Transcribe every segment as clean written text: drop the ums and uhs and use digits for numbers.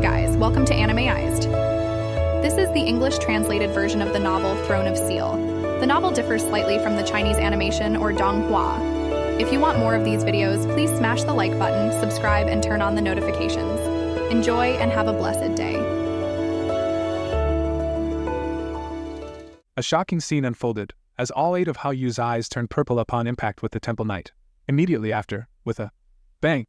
Hi guys, welcome to ANIMEized. This is the English translated version of the novel Throneofseal. The novel differs slightly from the Chinese animation or donghua. If you want more of these videos, please smash the like button, subscribe, and turn on the notifications. Enjoy and have a blessed day. A shocking scene unfolded, as all 8 of Hao Yu's eyes turned purple upon impact with the Temple Knight. Immediately after, with a bang,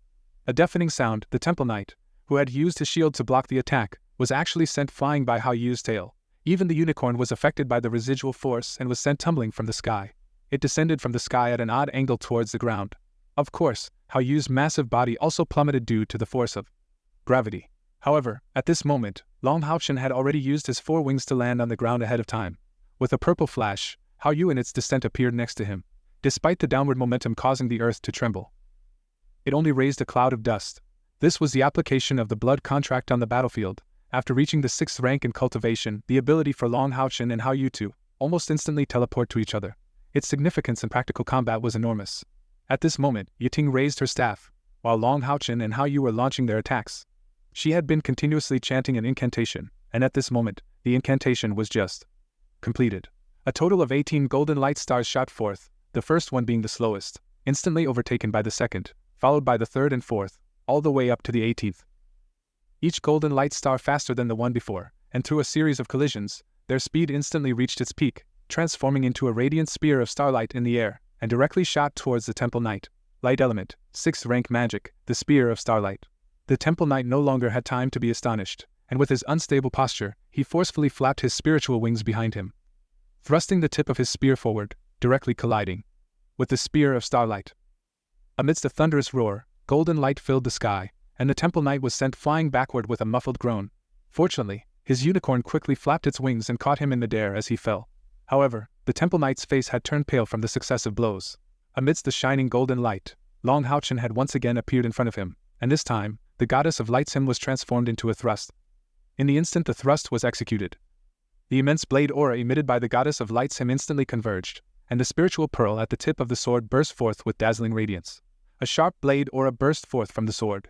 a deafening sound, the Temple Knight, who had used his shield to block the attack, was actually sent flying by Hao Yu's tail. Even the unicorn was affected by the residual force and was sent tumbling from the sky. It descended from the sky at an odd angle towards the ground. Of course, Hao Yu's massive body also plummeted due to the force of gravity. However, at this moment, Long HaoChen had already used his 4 wings to land on the ground ahead of time. With a purple flash, Hao Yu in its descent appeared next to him, despite the downward momentum causing the earth to tremble. It only raised a cloud of dust. This was the application of the blood contract on the battlefield. After reaching the 6th rank in cultivation, the ability for Long HaoChen and Hao Yu to almost instantly teleport to each other. Its significance in practical combat was enormous. At this moment, Yating raised her staff, while Long HaoChen and Hao Yu were launching their attacks. She had been continuously chanting an incantation, and at this moment, the incantation was just completed. A total of 18 golden light stars shot forth, the first one being the slowest, instantly overtaken by the second, followed by the third and fourth, all the way up to the 18th. Each golden light star faster than the one before, and through a series of collisions, their speed instantly reached its peak, transforming into a radiant spear of starlight in the air, and directly shot towards the Temple Knight. Light element, 6th rank magic, the spear of starlight. The Temple Knight no longer had time to be astonished, and with his unstable posture, he forcefully flapped his spiritual wings behind him, thrusting the tip of his spear forward, directly colliding with the spear of starlight. Amidst a thunderous roar, golden light filled the sky, and the Temple Knight was sent flying backward with a muffled groan. Fortunately, his unicorn quickly flapped its wings and caught him in midair as he fell. However, the Temple Knight's face had turned pale from the successive blows. Amidst the shining golden light, Long HaoChen had once again appeared in front of him, and this time, the goddess of Lin Xin was transformed into a thrust. In the instant the thrust was executed, the immense blade aura emitted by the goddess of Lin Xin instantly converged, and the spiritual pearl at the tip of the sword burst forth with dazzling radiance. A sharp blade aura burst forth from the sword,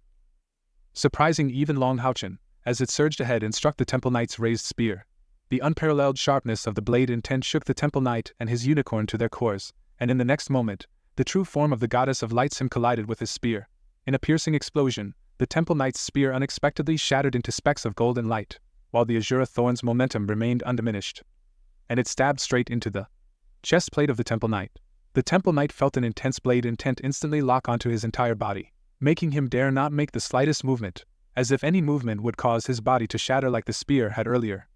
surprising even Long HaoChen, as it surged ahead and struck the Temple Knight's raised spear. The unparalleled sharpness of the blade intent shook the Temple Knight and his unicorn to their cores, and in the next moment, the true form of the goddess of Lin Xin collided with his spear. In a piercing explosion, the Temple Knight's spear unexpectedly shattered into specks of golden light, while the Azura Thorn's momentum remained undiminished, and it stabbed straight into the chest plate of the Temple Knight. The Temple Knight felt an intense blade intent instantly lock onto his entire body, making him dare not make the slightest movement, as if any movement would cause his body to shatter like the spear had earlier.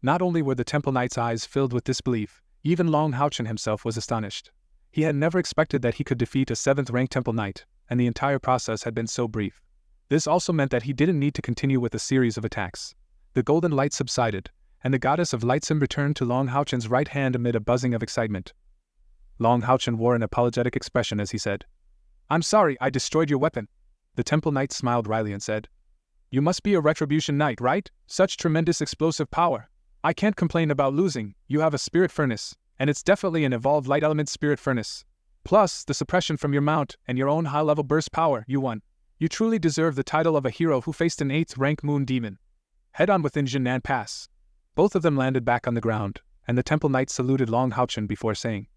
Not only were the Temple Knight's eyes filled with disbelief, even Long HaoChen himself was astonished. He had never expected that he could defeat a 7th-ranked Temple Knight, and the entire process had been so brief. This also meant that he didn't need to continue with a series of attacks. The golden light subsided, and the goddess of Lin Xin returned to Long HaoChen's right hand amid a buzzing of excitement. Long HaoChen wore an apologetic expression as he said, "I'm sorry I destroyed your weapon." The Temple Knight smiled wryly and said, "You must be a Retribution Knight, right? Such tremendous explosive power. I can't complain about losing. You have a spirit furnace, and it's definitely an evolved light element spirit furnace. Plus, the suppression from your mount and your own high-level burst power, you won. You truly deserve the title of a hero who faced an 8th-rank moon demon. Head on within Jinan Pass." Both of them landed back on the ground, and the Temple Knight saluted Long HaoChen before saying,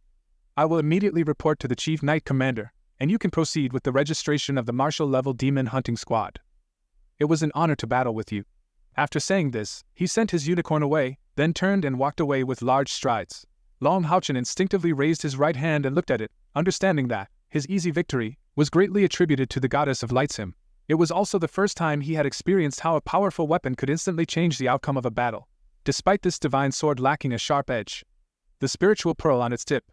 "I will immediately report to the Chief Knight Commander, and you can proceed with the registration of the Marshal-level demon hunting squad. It was an honor to battle with you." After saying this, he sent his unicorn away, then turned and walked away with large strides. Long HaoChen instinctively raised his right hand and looked at it, understanding that his easy victory was greatly attributed to the goddess of Lin Xin. It was also the first time he had experienced how a powerful weapon could instantly change the outcome of a battle. Despite this divine sword lacking a sharp edge, the spiritual pearl on its tip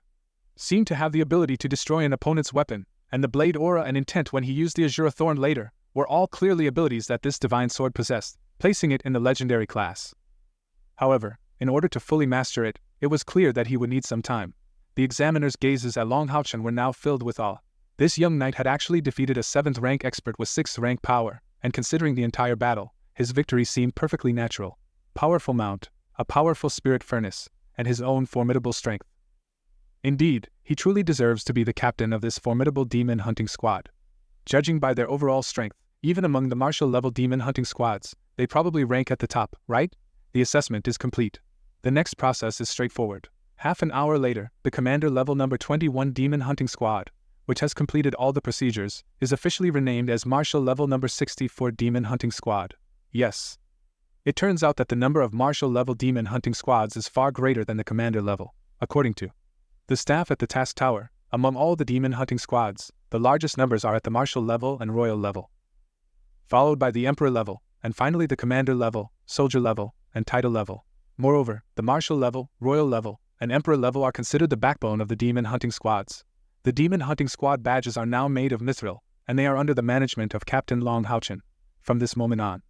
seemed to have the ability to destroy an opponent's weapon, and the blade aura and intent when he used the Azura Thorn later were all clearly abilities that this divine sword possessed, placing it in the legendary class. However, in order to fully master it, it was clear that he would need some time. The examiner's gazes at Long HaoChen were now filled with awe. This young knight had actually defeated a 7th-rank expert with 6th-rank power, and considering the entire battle, his victory seemed perfectly natural. Powerful mount, a powerful spirit furnace, and his own formidable strength. Indeed, he truly deserves to be the captain of this formidable demon hunting squad. Judging by their overall strength, even among the Marshal-level demon hunting squads, they probably rank at the top, right? The assessment is complete. The next process is straightforward. Half an hour later, the commander level number 21 Demon Hunting Squad, which has completed all the procedures, is officially renamed as Marshal level number 64 Demon Hunting Squad. Yes. It turns out that the number of Marshal level Demon Hunting Squads is far greater than the commander level, according to the staff at the task tower. Among all the Demon Hunting Squads, the largest numbers are at the Marshal level and Royal level, followed by the Emperor level, and finally the Commander level, Soldier level, and Title level. Moreover, the Marshal level, Royal level, and Emperor level are considered the backbone of the Demon Hunting Squads. The Demon Hunting Squad badges are now made of mithril, and they are under the management of Captain Long HaoChen. From this moment on,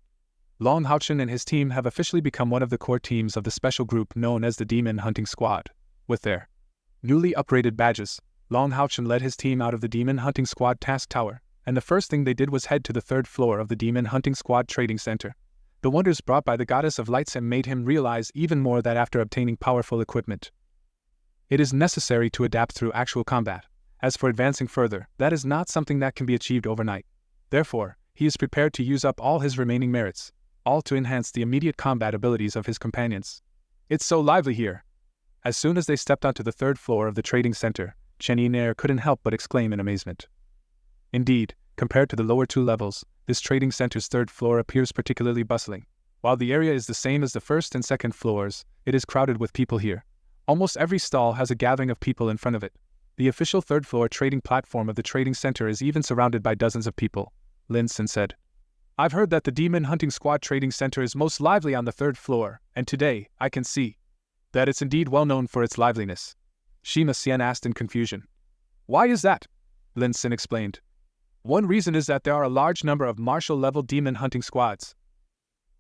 Long HaoChen and his team have officially become one of the core teams of the special group known as the Demon Hunting Squad. With their newly upgraded badges, Long HaoChen led his team out of the Demon Hunting Squad task tower, and the first thing they did was head to the third floor of the Demon Hunting Squad trading center. The wonders brought by the goddess of lights made him realize even more that after obtaining powerful equipment, it is necessary to adapt through actual combat. As for advancing further, that is not something that can be achieved overnight. Therefore, he is prepared to use up all his remaining merits, all to enhance the immediate combat abilities of his companions. It's so lively here. As soon as they stepped onto the third floor of the trading center, Cai Er couldn't help but exclaim in amazement. Indeed, compared to the lower two levels, this trading center's third floor appears particularly bustling. While the area is the same as the first and second floors, it is crowded with people here. Almost every stall has a gathering of people in front of it. The official third floor trading platform of the trading center is even surrounded by dozens of people, Lin Xin said. I've heard that the Demon Hunting Squad trading center is most lively on the third floor, and today, I can see that it's indeed well known for its liveliness. Shima Xian asked in confusion. Why is that? Lin Xin explained. One reason is that there are a large number of Marshal-level demon hunting squads.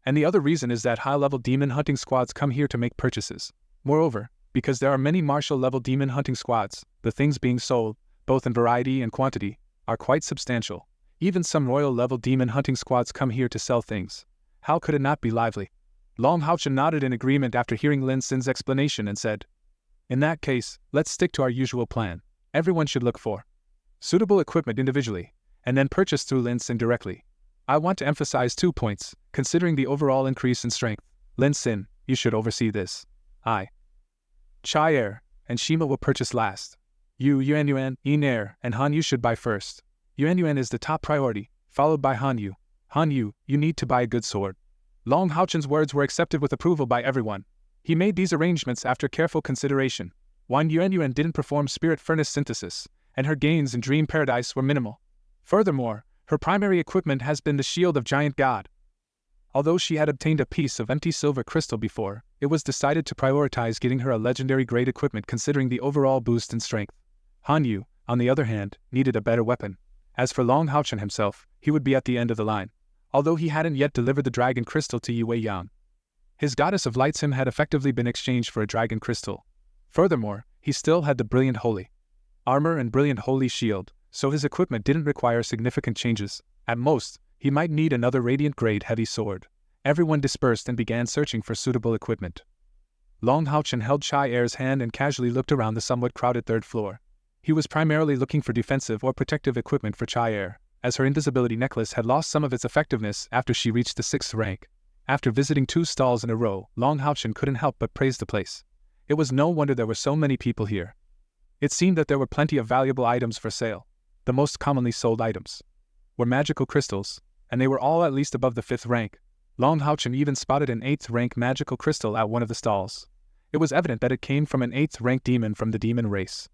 And the other reason is that high-level demon hunting squads come here to make purchases. Moreover, because there are many Marshal-level demon hunting squads, the things being sold, both in variety and quantity, are quite substantial. Even some Royal-level demon hunting squads come here to sell things. How could it not be lively? Long HaoChen nodded in agreement after hearing Lin Xin's explanation and said, In that case, let's stick to our usual plan. Everyone should look for suitable equipment individually, and then purchase through Lin Xin directly. I want to emphasize 2 points, considering the overall increase in strength. Lin Xin, you should oversee this. I, Cai Er, and Shima will purchase last. You, Yuan, Er, and Han Yu should buy first. Yuan is the top priority, followed by Han Yu. Han Yu, you need to buy a good sword. Long HaoChen's words were accepted with approval by everyone. He made these arrangements after careful consideration. While Yuan didn't perform spirit furnace synthesis, and her gains in Dream Paradise were minimal. Furthermore, her primary equipment has been the Shield of Giant God. Although she had obtained a piece of empty silver crystal before, it was decided to prioritize getting her a legendary grade equipment considering the overall boost in strength. Han Yu, on the other hand, needed a better weapon. As for Long HaoChen himself, he would be at the end of the line, although he hadn't yet delivered the dragon crystal to Yue Yang. His goddess of lights had effectively been exchanged for a dragon crystal. Furthermore, he still had the brilliant holy armor and brilliant holy shield, so his equipment didn't require significant changes. At most, he might need another radiant grade heavy sword. Everyone dispersed and began searching for suitable equipment. Long HaoChen held Cai Er's hand and casually looked around the somewhat crowded third floor. He was primarily looking for defensive or protective equipment for Cai Er, as her invisibility necklace had lost some of its effectiveness after she reached the 6th rank. After visiting 2 stalls in a row, Long HaoChen couldn't help but praise the place. It was no wonder there were so many people here. It seemed that there were plenty of valuable items for sale. The most commonly sold items were magical crystals, and they were all at least above the 5th rank. Long HaoChen even spotted an 8th rank magical crystal at one of the stalls. It was evident that it came from an 8th rank demon from the demon race.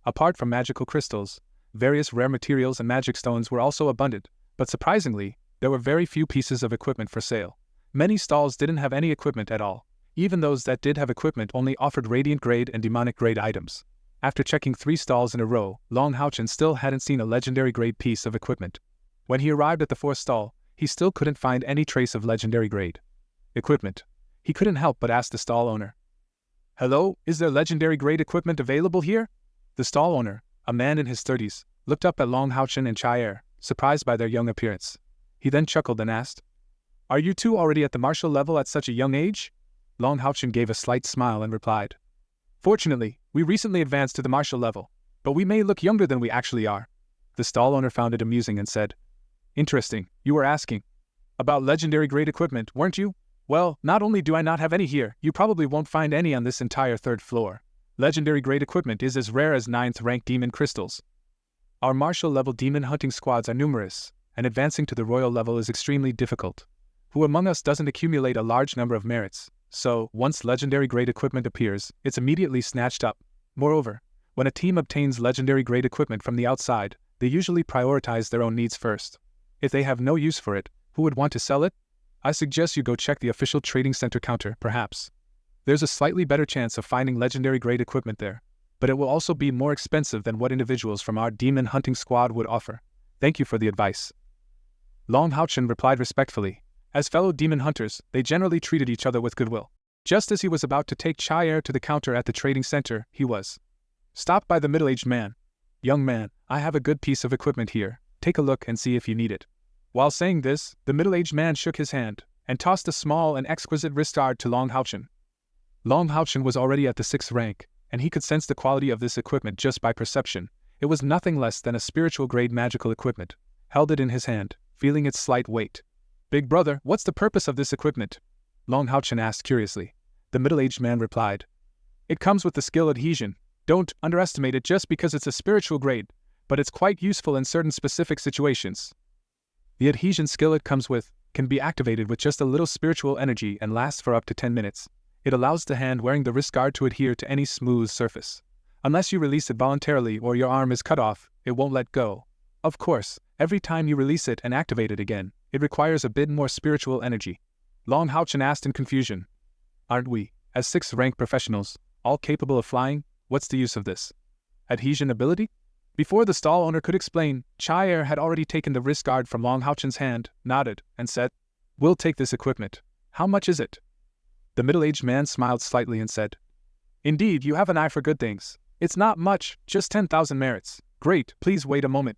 Apart from magical crystals, various rare materials and magic stones were also abundant, but surprisingly, there were very few pieces of equipment for sale. Many stalls didn't have any equipment at all. Even those that did have equipment only offered radiant grade and demonic grade items. After checking 3 stalls in a row, Long HaoChen still hadn't seen a legendary grade piece of equipment. When he arrived at the 4th stall, he still couldn't find any trace of legendary grade equipment. He couldn't help but ask the stall owner, Hello, is there legendary grade equipment available here? The stall owner, a man in his 30s, looked up at Long HaoChen and Cai Er, surprised by their young appearance. He then chuckled and asked, Are you two already at the Marshal level at such a young age? Long HaoChen gave a slight smile and replied, Fortunately, we recently advanced to the Marshal level, but we may look younger than we actually are. The stall owner found it amusing and said, Interesting, you were asking About legendary grade equipment, weren't you? Well, not only do I not have any here, you probably won't find any on this entire third floor. Legendary grade equipment is as rare as 9th rank demon crystals. Our Marshal level demon hunting squads are numerous, and advancing to the royal level is extremely difficult. Who among us doesn't accumulate a large number of merits? So, once legendary grade equipment appears, it's immediately snatched up. Moreover, when a team obtains legendary grade equipment from the outside, they usually prioritize their own needs first. If they have no use for it, who would want to sell it? I suggest you go check the official trading center counter, perhaps. There's a slightly better chance of finding legendary grade equipment there, but it will also be more expensive than what individuals from our demon hunting squad would offer. Thank you for the advice. Long HaoChen replied respectfully. As fellow demon hunters, they generally treated each other with goodwill. Just as he was about to take Cai Er to the counter at the trading center, he was stopped by the middle-aged man. Young man, I have a good piece of equipment here. Take a look and see if you need it. While saying this, the middle-aged man shook his hand and tossed a small and exquisite wristguard to Long HaoChen. Long HaoChen was already at the 6th rank, and he could sense the quality of this equipment just by perception. It was nothing less than a spiritual-grade magical equipment. Held it in his hand, feeling its slight weight. Big brother, what's the purpose of this equipment? Long HaoChen asked curiously. The middle-aged man replied. It comes with the skill Adhesion. Don't underestimate it just because it's a spiritual grade, but it's quite useful in certain specific situations. The Adhesion skill it comes with can be activated with just a little spiritual energy and lasts for up to 10 minutes. It allows the hand wearing the wristguard to adhere to any smooth surface. Unless you release it voluntarily or your arm is cut off, it won't let go. Of course, every time you release it and activate it again, it requires a bit more spiritual energy. Long HaoChen asked in confusion. Aren't we, as 6th rank professionals, all capable of flying? What's the use of this Adhesion ability? Before the stall owner could explain, Cai Er had already taken the wristguard from Long HaoChen's hand, nodded, and said, We'll take this equipment. How much is it? The middle-aged man smiled slightly and said, Indeed, you have an eye for good things. It's not much, just 10,000 merits. Great, please wait a moment.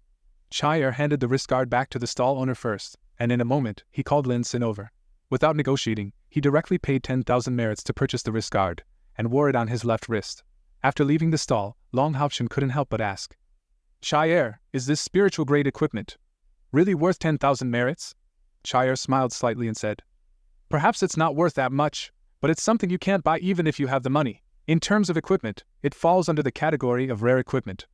Cai Er handed the wristguard back to the stall owner first, and in a moment, he called Lin Xin over. Without negotiating, he directly paid 10,000 merits to purchase the wristguard, and wore it on his left wrist. After leaving the stall, Long HaoChen couldn't help but ask, Cai Er, is this spiritual grade equipment really worth 10,000 merits? Cai Er smiled slightly and said, Perhaps it's not worth that much, but it's something you can't buy even if you have the money. In terms of equipment, it falls under the category of rare equipment.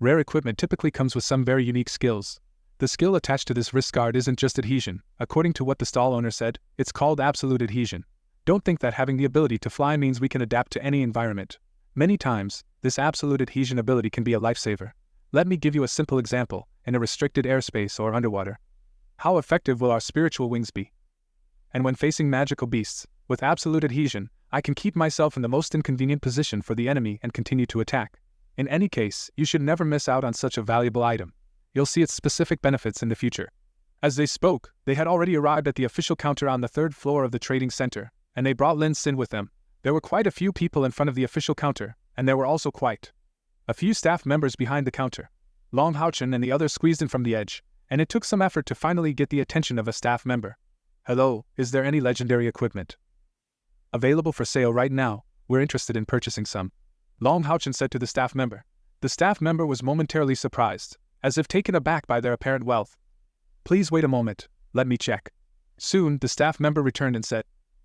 Rare equipment typically comes with some very unique skills. The skill attached to this wristguard isn't just adhesion. According to what the stall owner said, it's called absolute adhesion. Don't think that having the ability to fly means we can adapt to any environment. Many times, this absolute adhesion ability can be a lifesaver. Let me give you a simple example, in a restricted airspace or underwater. How effective will our spiritual wings be? And when facing magical beasts, with absolute adhesion, I can keep myself in the most inconvenient position for the enemy and continue to attack. In any case, you should never miss out on such a valuable item. You'll see its specific benefits in the future. As they spoke, they had already arrived at the official counter on the 3rd floor of the trading center, and they brought Lin Xin with them. There were quite a few people in front of the official counter, and there were also quite a few staff members behind the counter. Long HaoChen and the others squeezed in from the edge, and it took some effort to finally get the attention of a staff member. Hello, is there any legendary equipment available for sale right now? We're interested in purchasing some. Long HaoChen said to the staff member. The staff member was momentarily surprised, as if taken aback by their apparent wealth. Please wait a moment, let me check. Soon, the staff member returned and said,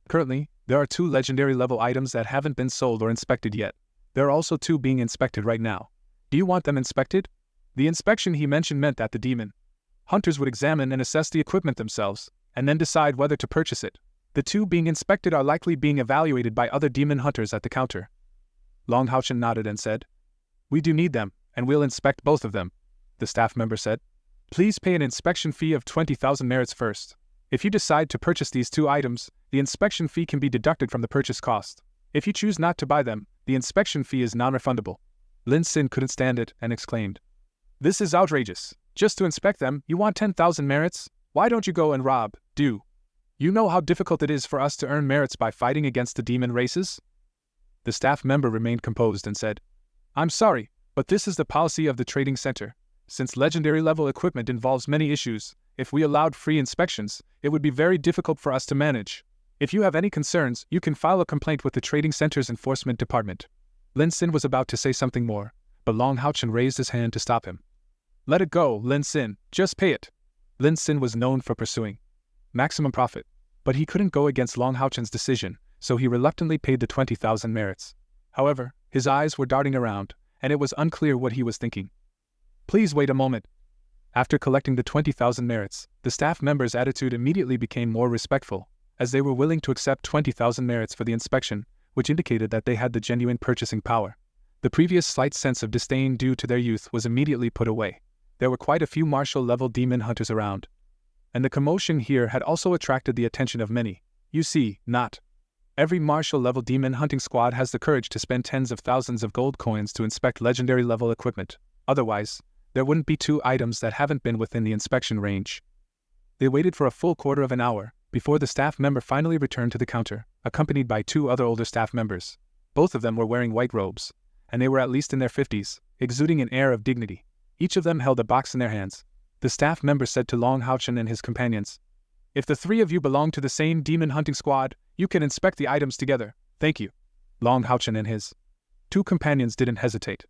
Currently, there are 2 legendary level items that haven't been sold or inspected yet. There are also 2 being inspected right now. Do you want them inspected? The inspection he mentioned meant that the demon hunters would examine and assess the equipment themselves, and then decide whether to purchase it. The 2 being inspected are likely being evaluated by other demon hunters at the counter. Long HaoChen nodded and said, We do need them, and we'll inspect both of them. The staff member said, Please pay an inspection fee of 20,000 merits first. If you decide to purchase these 2 items, the inspection fee can be deducted from the purchase cost. If you choose not to buy them, the inspection fee is non-refundable. Lin Xin couldn't stand it and exclaimed, This is outrageous. Just to inspect them, you want 10,000 merits? Why don't you go and rob, do? You know how difficult it is for us to earn merits by fighting against the demon races? The staff member remained composed and said, I'm sorry, but this is the policy of the trading center. Since legendary level equipment involves many issues, if we allowed free inspections, it would be very difficult for us to manage. If you have any concerns, you can file a complaint with the trading center's enforcement department. Lin Xin was about to say something more, but Long HaoChen raised his hand to stop him. Let it go, Lin Xin, just pay it. Lin Xin was known for pursuing maximum profit. But he couldn't go against Long HaoChen's decision, so he reluctantly paid the 20,000 merits. However, his eyes were darting around, and it was unclear what he was thinking. Please wait a moment. After collecting the 20,000 merits, the staff members' attitude immediately became more respectful, as they were willing to accept 20,000 merits for the inspection, which indicated that they had the genuine purchasing power. The previous slight sense of disdain due to their youth was immediately put away. There were quite a few Marshal-level demon hunters around, and the commotion here had also attracted the attention of many. You see, not every Marshal-level demon hunting squad has the courage to spend tens of thousands of gold coins to inspect legendary-level equipment. Otherwise, there wouldn't be 2 items that haven't been within the inspection range. They waited for a full quarter of an hour before the staff member finally returned to the counter, accompanied by 2 other older staff members. Both of them were wearing white robes, and they were at least in their 50s, exuding an air of dignity. Each of them held a box in their hands. The staff member said to Long HaoChen and his companions, "If the 3 of you belong to the same demon hunting squad, you can inspect the items together. Thank you." Long HaoChen and his 2 companions didn't hesitate.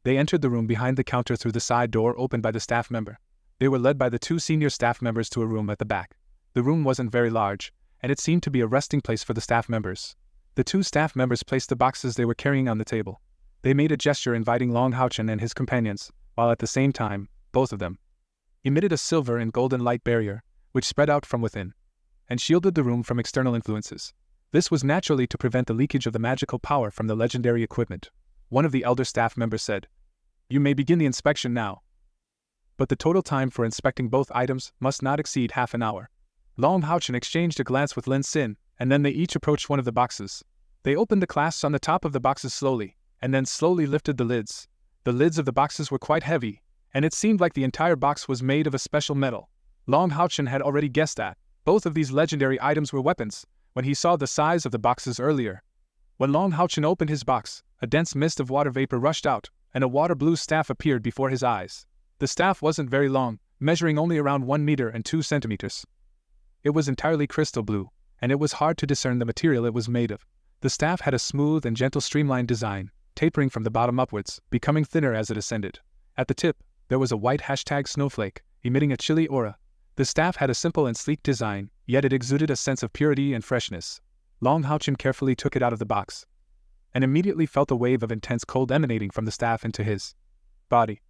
They entered the room behind the counter through the side door opened by the staff member. They were led by the 2 senior staff members to a room at the back. The room wasn't very large, and it seemed to be a resting place for the staff members. The 2 staff members placed the boxes they were carrying on the table. They made a gesture inviting Long HaoChen and his companions, while at the same time, both of them emitted a silver and golden light barrier, which spread out from within, and shielded the room from external influences. This was naturally to prevent the leakage of the magical power from the legendary equipment. One of the elder staff members said, "You may begin the inspection now. But the total time for inspecting both items must not exceed half an hour." Long HaoChen exchanged a glance with Lin Xin, and then they each approached one of the boxes. They opened the clasps on the top of the boxes slowly, and then slowly lifted the lids. The lids of the boxes were quite heavy, and it seemed like the entire box was made of a special metal. Long HaoChen had already guessed that both of these legendary items were weapons when he saw the size of the boxes earlier. When Long HaoChen opened his box, a dense mist of water vapor rushed out, and a water-blue staff appeared before his eyes. The staff wasn't very long, measuring only around 1 meter and 2 centimeters. It was entirely crystal blue, and it was hard to discern the material it was made of. The staff had a smooth and gentle streamlined design, tapering from the bottom upwards, becoming thinner as it ascended. At the tip, there was a white #snowflake, emitting a chilly aura. The staff had a simple and sleek design, yet it exuded a sense of purity and freshness. Long HaoChen carefully took it out of the box, and immediately felt a wave of intense cold emanating from the staff into his body.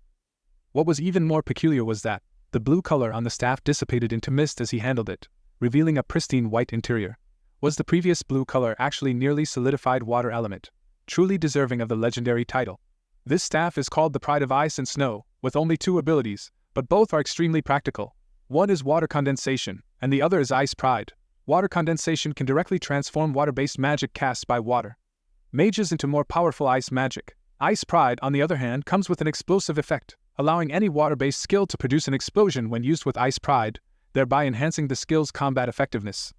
What was even more peculiar was that the blue color on the staff dissipated into mist as he handled it, revealing a pristine white interior. Was the previous blue color actually nearly solidified water element, truly deserving of the legendary title? This staff is called the Pride of Ice and Snow, with only 2 abilities, but both are extremely practical. One is water condensation, and the other is ice pride. Water condensation can directly transform water-based magic cast by water mages into more powerful ice magic. Ice pride, on the other hand, comes with an explosive effect, allowing any water-based skill to produce an explosion when used with ice pride, thereby enhancing the skill's combat effectiveness.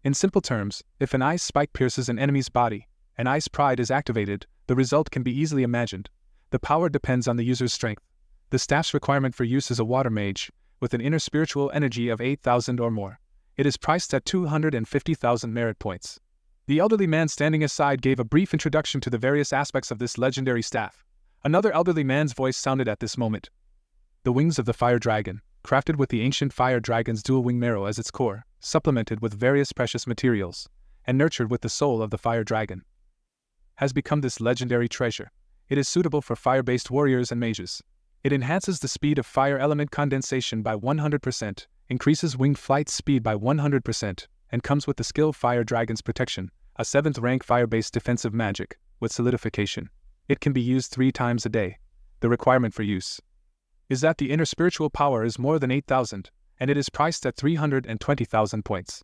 In simple terms, if an ice spike pierces an enemy's body, and ice pride is activated, the result can be easily imagined. The power depends on the user's strength. The staff's requirement for use is a water mage, with an inner spiritual energy of 8,000 or more. It is priced at 250,000 merit points. The elderly man standing aside gave a brief introduction to the various aspects of this legendary staff. Another elderly man's voice sounded at this moment. The wings of the fire dragon, crafted with the ancient fire dragon's dual wing marrow as its core, supplemented with various precious materials, and nurtured with the soul of the fire dragon, has become this legendary treasure. It is suitable for fire-based warriors and mages. It enhances the speed of fire element condensation by 100%, increases wing flight speed by 100%, and comes with the skill Fire Dragon's Protection, a 7th rank fire-based defensive magic, with solidification. It can be used 3 times a day. The requirement for use is that the inner spiritual power is more than 8,000, and it is priced at 320,000 points.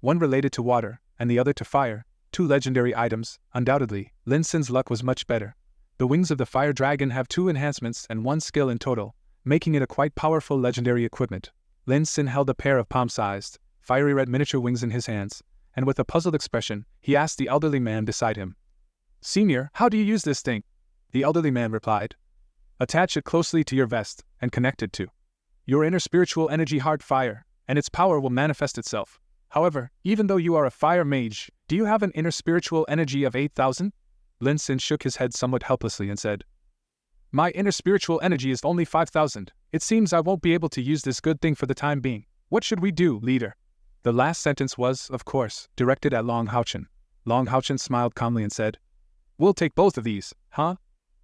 One related to water, and the other to fire, 2 legendary items. Undoubtedly, Lin Xin's luck was much better. The wings of the fire dragon have 2 enhancements and 1 skill in total, making it a quite powerful legendary equipment. Lin Xin held a pair of palm-sized, fiery red miniature wings in his hands, and with a puzzled expression, he asked the elderly man beside him, "Senior, how do you use this thing?" The elderly man replied, "Attach it closely to your vest, and connect it to your inner spiritual energy heart fire, and its power will manifest itself. However, even though you are a fire mage, do you have an inner spiritual energy of 8,000? Lin Xin shook his head somewhat helplessly and said, "My inner spiritual energy is only 5,000. It seems I won't be able to use this good thing for the time being." What should we do, leader? The last sentence was, of course, directed at Long HaoChen. Long HaoChen smiled calmly and said, "We'll take both of these, huh?"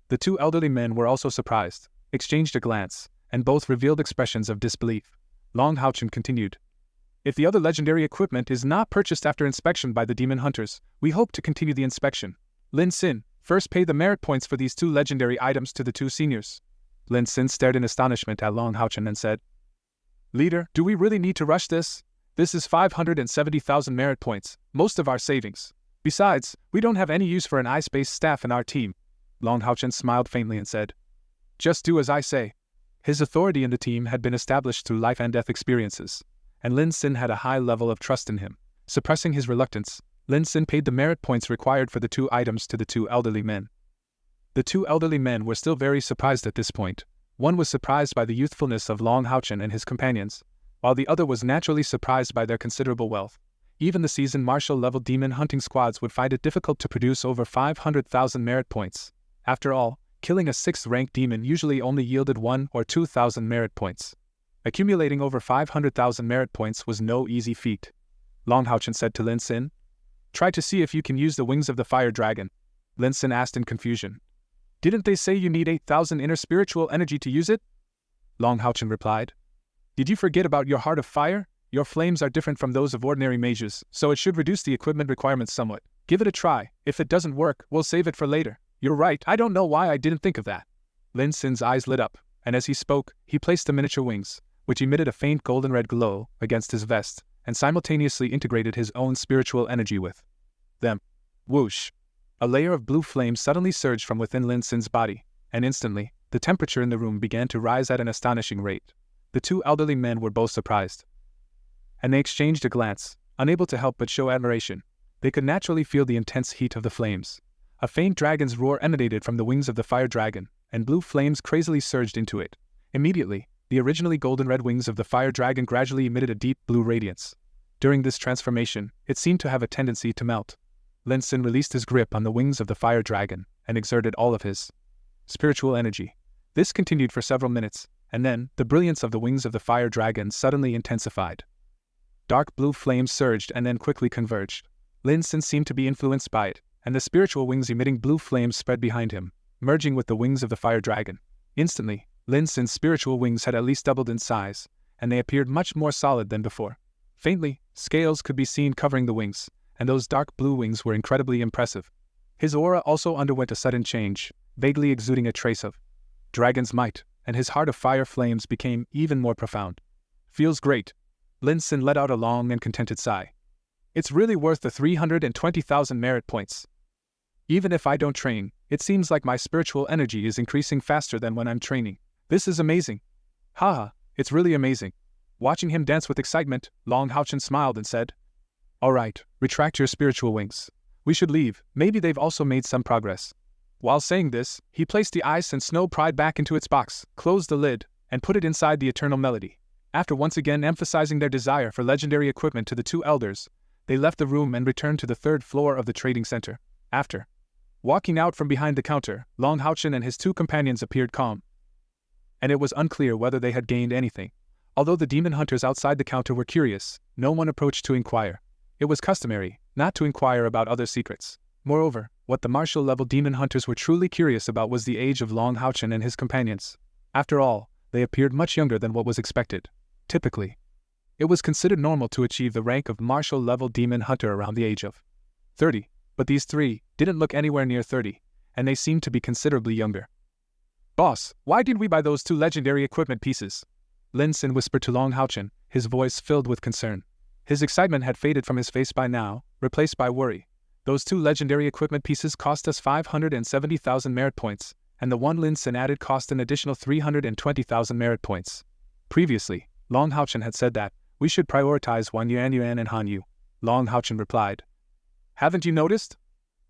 The two elderly men were also surprised, exchanged a glance, and both revealed expressions of disbelief. Long HaoChen continued, "If the other legendary equipment is not purchased after inspection by the demon hunters, we hope to continue the inspection. Lin Xin, first pay the merit points for these two legendary items to the two seniors." Lin Xin stared in astonishment at Long HaoChen and said, "Leader, do we really need to rush this? This is 570,000 merit points, most of our savings. Besides, we don't have any use for an ice-based staff in our team." Long HaoChen smiled faintly and said, "Just do as I say." His authority in the team had been established through life and death experiences, and Lin Xin had a high level of trust in him. Suppressing his reluctance, Lin Xin paid the merit points required for the two items to the two elderly men. The two elderly men were still very surprised at this point. One was surprised by the youthfulness of Long HaoChen and his companions, while the other was naturally surprised by their considerable wealth. Even the seasoned Marshal-level demon hunting squads would find it difficult to produce over 500,000 merit points. After all, killing a 6th-ranked demon usually only yielded 1 or 2,000 merit points. Accumulating over 500,000 merit points was no easy feat. Long HaoChen said to Lin Xin, "Try to see if you can use the wings of the fire dragon." Lin Xin asked in confusion, "Didn't they say you need 8,000 inner spiritual energy to use it?" Long HaoChen replied, "Did you forget about your heart of fire? Your flames are different from those of ordinary mages, so it should reduce the equipment requirements somewhat. Give it a try. If it doesn't work, we'll save it for later." "You're right, I don't know why I didn't think of that." Lin Xin's eyes lit up, and as he spoke, he placed the miniature wings, which emitted a faint golden-red glow, against his vest, and simultaneously integrated his own spiritual energy with them. Whoosh! A layer of blue flame suddenly surged from within Lin Xin's body, and instantly, the temperature in the room began to rise at an astonishing rate. The two elderly men were both surprised, and they exchanged a glance, unable to help but show admiration. They could naturally feel the intense heat of the flames. A faint dragon's roar emanated from the wings of the fire dragon, and blue flames crazily surged into it. Immediately, the originally golden-red wings of the fire dragon gradually emitted a deep blue radiance. During this transformation, it seemed to have a tendency to melt. Lin Xin released his grip on the wings of the fire dragon, and exerted all of his spiritual energy. This continued for several minutes, and then, the brilliance of the wings of the fire dragon suddenly intensified. Dark blue flames surged and then quickly converged. Lin Xin seemed to be influenced by it, and the spiritual wings emitting blue flames spread behind him, merging with the wings of the fire dragon. Instantly, Lin Xin's spiritual wings had at least doubled in size, and they appeared much more solid than before. Faintly, scales could be seen covering the wings, and those dark blue wings were incredibly impressive. His aura also underwent a sudden change, vaguely exuding a trace of dragon's might, and his heart of fire flames became even more profound. "Feels great." Lin Xin let out a long and contented sigh. "It's really worth the 320,000 merit points. Even if I don't train, it seems like my spiritual energy is increasing faster than when I'm training. This is amazing. Haha, it's really amazing." Watching him dance with excitement, Long HaoChen smiled and said, "Alright, retract your spiritual wings. We should leave, maybe they've also made some progress." While saying this, he placed the ice and snow pride back into its box, closed the lid, and put it inside the eternal melody. After once again emphasizing their desire for legendary equipment to the two elders, they left the room and returned to the 3rd floor of the trading center. After walking out from behind the counter, Long HaoChen and his two companions appeared calm, and it was unclear whether they had gained anything. Although the demon hunters outside the counter were curious, no one approached to inquire. It was customary not to inquire about other secrets. Moreover, what the Marshal-level demon hunters were truly curious about was the age of Long HaoChen and his companions. After all, they appeared much younger than what was expected. Typically, it was considered normal to achieve the rank of Marshal-level demon hunter around the age of 30, but these three didn't look anywhere near 30, and they seemed to be considerably younger. "Boss, why did we buy those two legendary equipment pieces?" Lin Xin whispered to Long HaoChen, his voice filled with concern. His excitement had faded from his face by now, replaced by worry. "Those two legendary equipment pieces cost us 570,000 merit points, and the one Lin Xin added cost an additional 320,000 merit points. Previously, Long HaoChen had said that we should prioritize Yuan and Han Yu." Long HaoChen replied, "Haven't you noticed?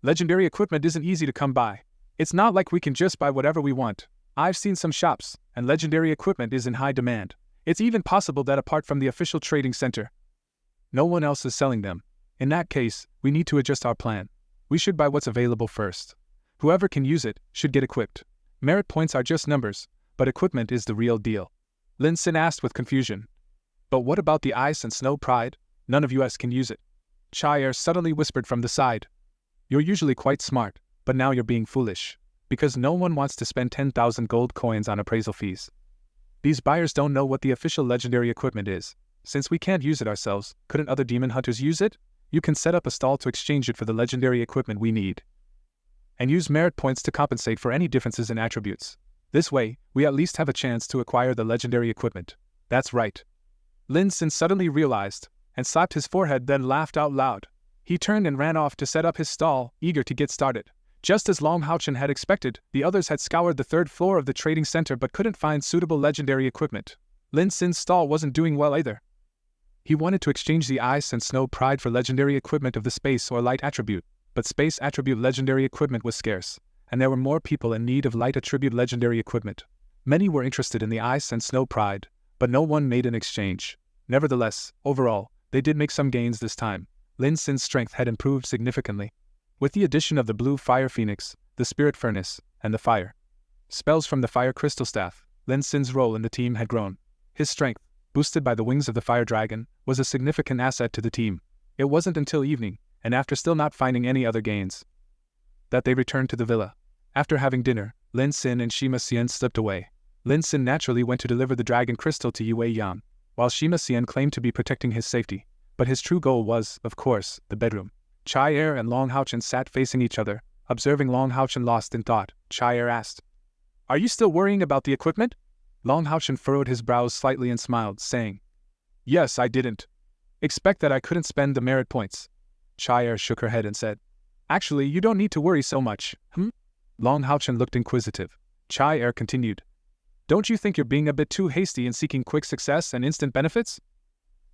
Legendary equipment isn't easy to come by. It's not like we can just buy whatever we want. I've seen some shops, and legendary equipment is in high demand. It's even possible that apart from the official trading center, no one else is selling them. In that case, we need to adjust our plan. We should buy what's available first. Whoever can use it should get equipped. Merit points are just numbers, but equipment is the real deal." Lin Xin asked with confusion, But what about the ice and snow pride? None of us can use it. Cai Er suddenly whispered from the side. You're usually quite smart, but now you're being foolish. Because no one wants to spend 10,000 gold coins on appraisal fees. These buyers don't know what the official legendary equipment is. Since we can't use it ourselves, couldn't other demon hunters use it? You can set up a stall to exchange it for the legendary equipment we need. And use merit points to compensate for any differences in attributes. This way, we at least have a chance to acquire the legendary equipment. That's right. Lin Xin suddenly realized, and slapped his forehead, then laughed out loud. He turned and ran off to set up his stall, eager to get started. Just as Long HaoChen had expected, the others had scoured the third floor of the trading center but couldn't find suitable legendary equipment. Lin Xin's stall wasn't doing well either. He wanted to exchange the ice and snow pride for legendary equipment of the space or light attribute, but space attribute legendary equipment was scarce, and there were more people in need of light attribute legendary equipment. Many were interested in the ice and snow pride, but no one made an exchange. Nevertheless, overall, they did make some gains this time. Lin Xin's strength had improved significantly. With the addition of the blue fire phoenix, the spirit furnace, and the fire spells from the fire crystal staff, Lin Xin's role in the team had grown. His strength, boosted by the wings of the fire dragon, was a significant asset to the team. It wasn't until evening, and after still not finding any other gains, that they returned to the villa. After having dinner, Lin Xin and Shima Xian slipped away. Lin Xin naturally went to deliver the dragon crystal to Yue Yan, while Shima Xian claimed to be protecting his safety. But his true goal was, of course, the bedroom. Cai Er and Long HaoChen sat facing each other. Observing Long HaoChen lost in thought, Cai Er asked, "Are you still worrying about the equipment?" Long HaoChen furrowed his brows slightly and smiled, saying, "Yes, I didn't expect that I couldn't spend the merit points." Cai Er shook her head and said, "Actually, you don't need to worry so much, Long HaoChen looked inquisitive. Cai Er continued, "Don't you think you're being a bit too hasty in seeking quick success and instant benefits?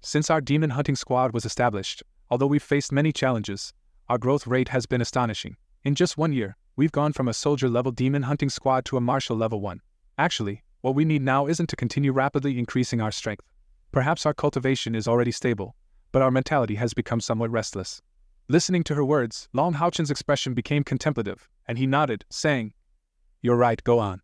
Since our demon hunting squad was established, although we've faced many challenges, our growth rate has been astonishing. In just 1 year, we've gone from a soldier-level demon hunting squad to a martial level 1. Actually, what we need now isn't to continue rapidly increasing our strength. Perhaps our cultivation is already stable, but our mentality has become somewhat restless." Listening to her words, Long HaoChen's expression became contemplative, and he nodded, saying, "You're right, go on.